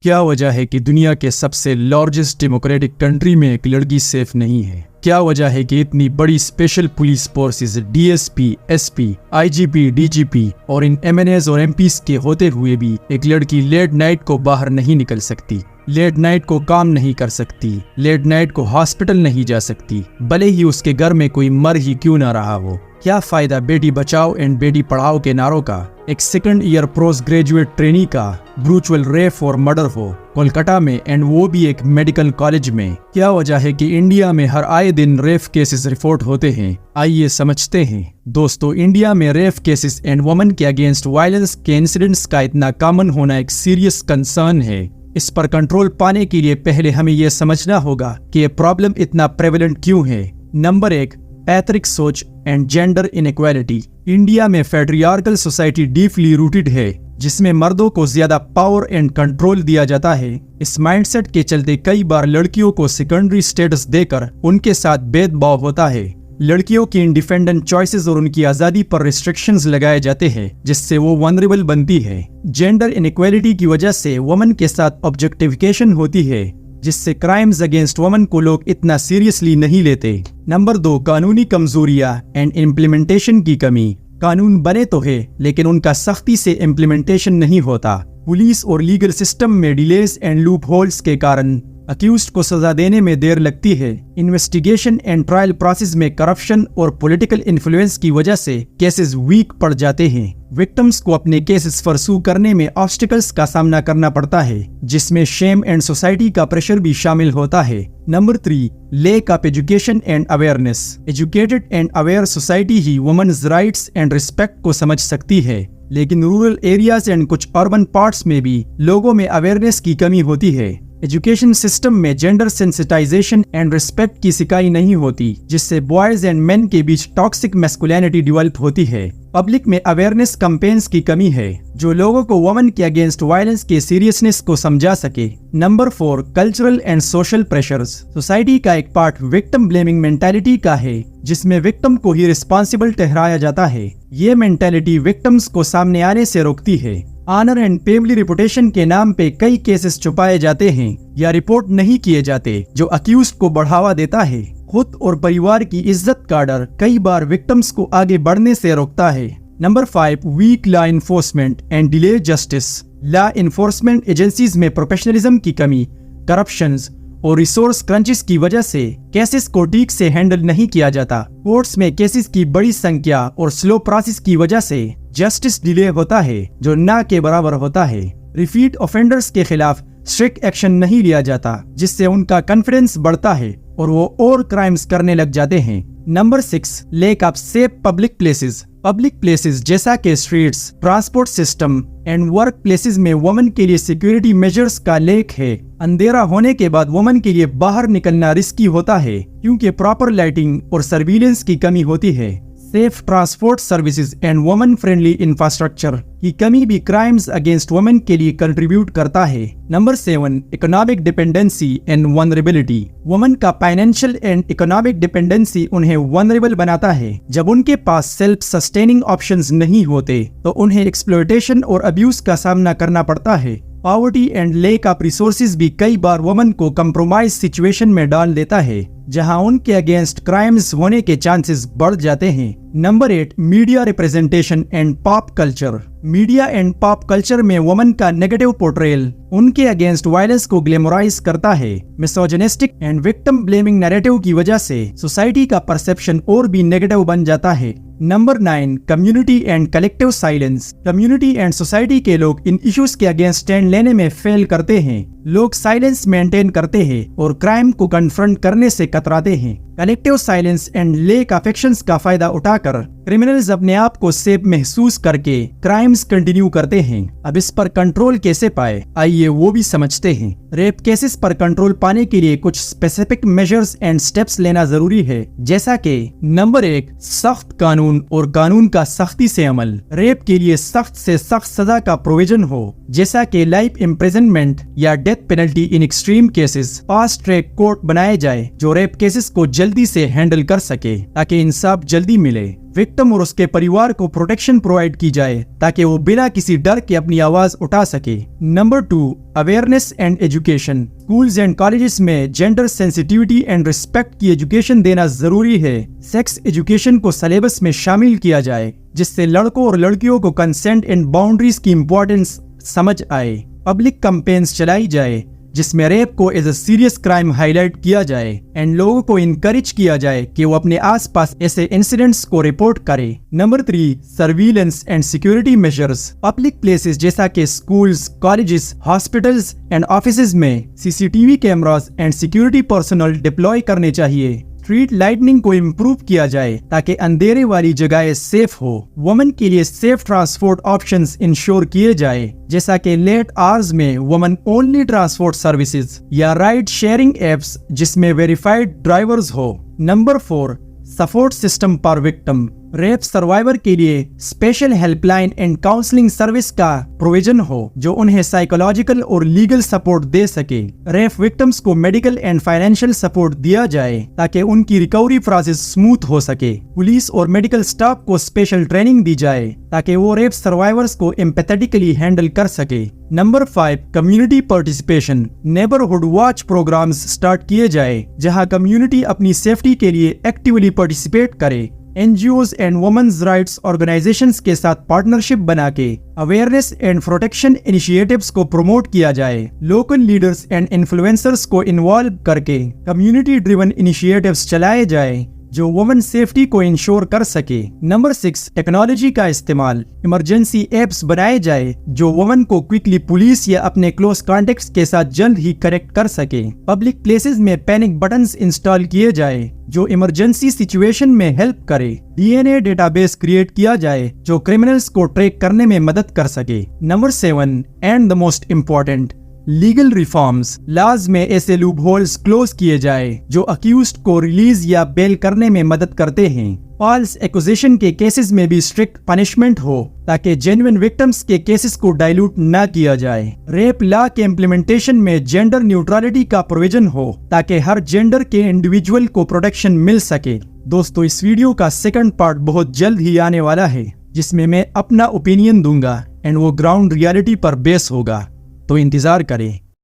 क्या वजह है कि दुनिया के सबसे लार्जेस्ट डेमोक्रेटिक कंट्री में एक लड़की सेफ नहीं है? क्या वजह है कि इतनी बड़ी special police forces DSP, SP, IGP, DGP और इन एमएनएस और एमपीस के होते हुए भी एक लड़की लेट नाइट को बाहर नहीं निकल सकती, लेट नाइट को काम नहीं कर सकती, लेट नाइट को हॉस्पिटल नहीं जा सकती, भले ही उसके घर में कोई मर ही क्यों ना रहा हो? क्या फायदा बेटी बचाओ एंड बेटी पढ़ाओ के नारों का, एक second year post graduate trainee का ब्रूचुअल रेप और मर्डर हो कोलकाता में, एंड वो भी एक मेडिकल कॉलेज में? क्या वजह है कि इंडिया में हर आए दिन रेप केसेस रिपोर्ट होते हैं? आइए समझते हैं। दोस्तों, इंडिया में रेप केसेस एंड वुमेन के अगेंस्ट वायलेंस के इंसिडेंट्स का इतना कॉमन होना एक सीरियस कंसर्न है। इस पर कंट्रोल पाने के लिए पहले हमें यह समझना होगा कि ये प्रॉब्लम इतना प्रेवलेंट क्यों है। नंबर 1, पैट्रिक सोच एंड जेंडर इनइक्वालिटी। इंडिया में पैट्रियार्कल सोसाइटी डीपली रूटेड है, जिसमें मर्दों को ज्यादा पावर एंड कंट्रोल दिया जाता है। इस माइंडसेट के चलते कई बार लड़कियों को सेकेंडरी स्टेटस देकर उनके साथ भेदभाव होता है। लड़कियों की इंडिपेंडेंट चॉइसेस और उनकी आजादी पर रिस्ट्रिक्शंस लगाए जाते हैं, जिससे वो वनरेबल बनती है। जेंडर इनइक्वालिटी की वजह से वुमेन के साथ ऑब्जेक्टिफिकेशन होती है, जिससे क्राइम्स अगेंस्ट वुमेन को लोग इतना सीरियसली नहीं लेते। नंबर 2, कानूनी कमजोरियां एंड इम्प्लीमेंटेशन की कमी। कानून बने तो है, लेकिन उनका सख्ती से इम्प्लीमेंटेशन नहीं होता। पुलिस और लीगल सिस्टम में डिलेस एंड लूप होल्स के कारण अक्यूज्ड को सजा देने में देर लगती है। इन्वेस्टिगेशन एंड ट्रायल प्रोसेस में करप्शन और पॉलिटिकल इन्फ्लुएंस की वजह से केसेस वीक पड़ जाते हैं। विक्टिम्स को अपने केसेस परसू करने में ऑब्स्टिकल्स का सामना करना पड़ता है, जिसमें शेम एंड सोसाइटी का प्रेशर भी शामिल होता है। Number 3, lack of education and awareness. Educated and aware society ही वुमेन्स राइट्स एंड रिस्पेक्ट को समझ सकती है, लेकिन रूरल एरियाज एंड कुछ अर्बन पार्ट्स में भी लोगों में अवेयरनेस की कमी होती है। एजुकेशन सिस्टम में जेंडर सेंसिटाइजेशन एंड रिस्पेक्ट की सिखाई नहीं होती, जिससे बॉयज एंड मेन के बीच टॉक्सिक मैस्कुलिनिटी डेवलप होती है। पब्लिक में अवेयरनेस कैंपेन्स की कमी है, जो लोगों को वुमेन के अगेंस्ट वायलेंस के सीरियसनेस को समझा सके। Number 4, cultural and social pressures. Society का एक पार्ट विक्टिम ब्लेमिंग मेंटालिटी का है, जिसमें विक्टिम को ही रिस्पॉन्सिबल ठहराया जाता है। ये मेंटालिटी विक्टिम्स को सामने आने से रोकती है। ऑनर एंड फैमिली रिपुटेशन के नाम पे कई केसेस छुपाए जाते हैं या रिपोर्ट नहीं किए जाते, जो अक्यूज्ड को बढ़ावा देता है। खुद और परिवार की इज्जत का डर कई बार विक्टिम्स को आगे बढ़ने से रोकता है। Number 5, weak law enforcement and delay justice. Law enforcement agencies में प्रोफेशनलिज्म की कमी, करप्शंस और रिसोर्स क्रंचेस की वजह से केसेस को ठीक से हैंडल नहीं किया जाता। कोर्ट्स में केसेस की बड़ी संख्या और स्लो प्रोसेस की वजह से जस्टिस डिले होता है, जो ना के बराबर होता है। रिपीट ऑफेंडर्स के खिलाफ स्ट्रिक्ट एक्शन नहीं लिया जाता, जिससे उनका कॉन्फिडेंस बढ़ता है और वो और क्राइम्स करने लग जाते हैं। Number 6, lake of safe public places. Public places जैसा कि streets, transport system and work places में वुमेन के लिए सिक्योरिटी मेजर्स का लेक है। अंधेरा होने के बाद वुमेन के लिए बाहर निकलना रिस्की होता है, क्योंकि प्रॉपर लाइटिंग और सर्विलेंस की कमी होती है। Safe transport services and women friendly infrastructure की कमी भी क्राइम्स अगेंस्ट वुमेन के लिए कंट्रीब्यूट करता है। Number 7, economic dependency and vulnerability. Women का फाइनेंशियल एंड इकोनॉमिक डिपेंडेंसी उन्हें वनरेबल बनाता है। जब उनके पास सेल्फ सस्टेनिंग ऑप्शंस नहीं होते, तो उन्हें एक्सप्लॉयटेशन और अब्यूज का सामना करना पड़ता है। Poverty and lake of resources भी कई बार वुमेन को कंप्रोमाइज सिचुएशन में डाल देता है, जहां उनके अगेंस्ट क्राइम्स होने के चांसेस बढ़ जाते हैं। Number 8, media representation and pop culture. Media and pop culture में वुमेन का नेगेटिव पोर्ट्रेयल उनके अगेंस्ट वायलेंस को ग्लैमराइज करता है। Misogynistic and victim blaming narrative की वजह से सोसाइटी का परसेप्शन और भी नेगेटिव बन जाता है। Number 9, community and collective silence. Community and society के लोग इन इश्यूज के अगेंस्ट स्टैंड लेने में फेल करते हैं। लोग साइलेंस मेंटेन करते हैं और क्राइम को कन्फ्रंट करने से कतराते हैं। Collective silence and lake of actions का फायदा उठाकर क्रिमिनल्स अपने आप को सेफ महसूस करके क्राइम्स कंटिन्यू करते हैं। अब इस पर कंट्रोल कैसे पाए, आइए वो भी समझते हैं। रेप केसेस पर कंट्रोल पाने के लिए कुछ स्पेसिफिक मेजर्स एंड स्टेप्स लेना जरूरी है, जैसा कि नंबर 1, सख्त कानून और कानून का सख्ती से अमल। रेप के लिए सख्त से सख्त सजा का प्रोविजन हो, जैसा कि लाइफ इम्प्रिजनमेंट या death penalty in extreme cases. Fast track court बनाए जाए जो रेप केसेस को जल्दी से हैंडल कर सके, ताकि इंसाफ जल्दी मिले। विक्टिम और उसके परिवार को प्रोटेक्शन प्रोवाइड की जाए ताकि वो बिना किसी डर के अपनी आवाज उठा सके। Number 2, awareness and education. Schools and colleges में जेंडर सेंसिटिविटी एंड रिस्पेक्ट की एजुकेशन देना जरूरी है। सेक्स एजुकेशन को सिलेबस में शामिल किया जाए जिससे लड़कों और लड़कियों को कंसेंट एंड बाउंड्रीज की इम्पोर्टेंस समझ आए। पब्लिक कैंपेन्स चलाई जाए जिसमें रेप को as a serious crime highlight किया जाए एंड लोगों को इनकरेज किया जाए कि वो अपने आसपास ऐसे इंसिडेंट्स को रिपोर्ट करें। Number 3, surveillance and security measures. Public places जैसा कि schools, colleges, hospitals and offices में CCTV cameras and security personnel deploy करने चाहिए। स्ट्रीट लाइटनिंग को इम्प्रूव किया जाए ताकि अंधेरे वाली जगहें सेफ हो। वुमेन के लिए सेफ ट्रांसपोर्ट ऑप्शंस इंश्योर किए जाए जैसा कि लेट आवर्स में वुमेन ओनली ट्रांसपोर्ट सर्विसेज या राइड शेयरिंग एप्स जिसमें वेरीफाइड ड्राइवर्स हो। नंबर 4, सपोर्ट सिस्टम पर विक्टिम। रेप सर्वाइवर के लिए special helpline and counselling service का प्रोविजन हो जो उन्हें साइकोलॉजिकल और लीगल सपोर्ट दे सके। रेप विक्टिम्स को मेडिकल एंड फाइनेंशियल सपोर्ट दिया जाए ताकि उनकी रिकवरी प्रोसेस स्मूथ हो सके। पुलिस और मेडिकल स्टाफ को स्पेशल ट्रेनिंग दी जाए ताकि वो रेप सर्वाइवर्स को एम्पैथेटिकली हैंडल कर सके। Number 5, community participation. Neighbourhood watch programmes start किए जाए जहां कम्युनिटी अपनी सेफ्टी के लिए एक्टिवली पार्टिसिपेट करे। NGOs and women's rights organisations के साथ पार्टनरशिप बना के अवेयरनेस एंड प्रोटेक्शन इनिशिएटिव्स को प्रमोट किया जाए। लोकल लीडर्स एंड इन्फ्लुएंसर्स को इन्वॉल्व करके कम्युनिटी ड्रिवन इनिशिएटिव्स चलाए जाए जो वुमेन सेफ्टी को इंश्योर कर सके। नंबर 6, टेक्नोलॉजी का इस्तेमाल। इमरजेंसी एप्स बनाए जाए जो वुमेन को क्विकली पुलिस या अपने क्लोज कॉन्टेक्ट्स के साथ जल्द ही कनेक्ट कर सके। पब्लिक प्लेसेस में पैनिक बटन्स इंस्टॉल किए जाए जो इमरजेंसी सिचुएशन में हेल्प करे। डीएनए डेटाबेस क्रिएट किया जाए जो क्रिमिनल्स को ट्रैक करने में मदद कर सके। Number 7, and the most important, legal reforms. Laws में ऐसे लूप होल्स क्लोज किए जाए जो अक्यूज्ड को रिलीज या बेल करने में मदद करते हैं। फॉल्स एक्यूजेशन के केसेस में भी स्ट्रिक्ट पनिशमेंट हो ताकि जेन्युइन विक्टिम्स के केसेस को डाइल्यूट न किया जाए। रेप लॉ के इम्प्लीमेंटेशन में जेंडर न्यूट्रलिटी का प्रोविजन हो ताकि हर जेंडर के इंडिविजुअल को प्रोटेक्शन मिल सके। दोस्तों, इस वीडियो का सेकंड पार्ट बहुत जल्द ही आने वाला है जिसमें मैं अपना ओपिनियन दूंगा एंड वो ग्राउंड रियलिटी पर बेस होगा, तो इंतजार करें।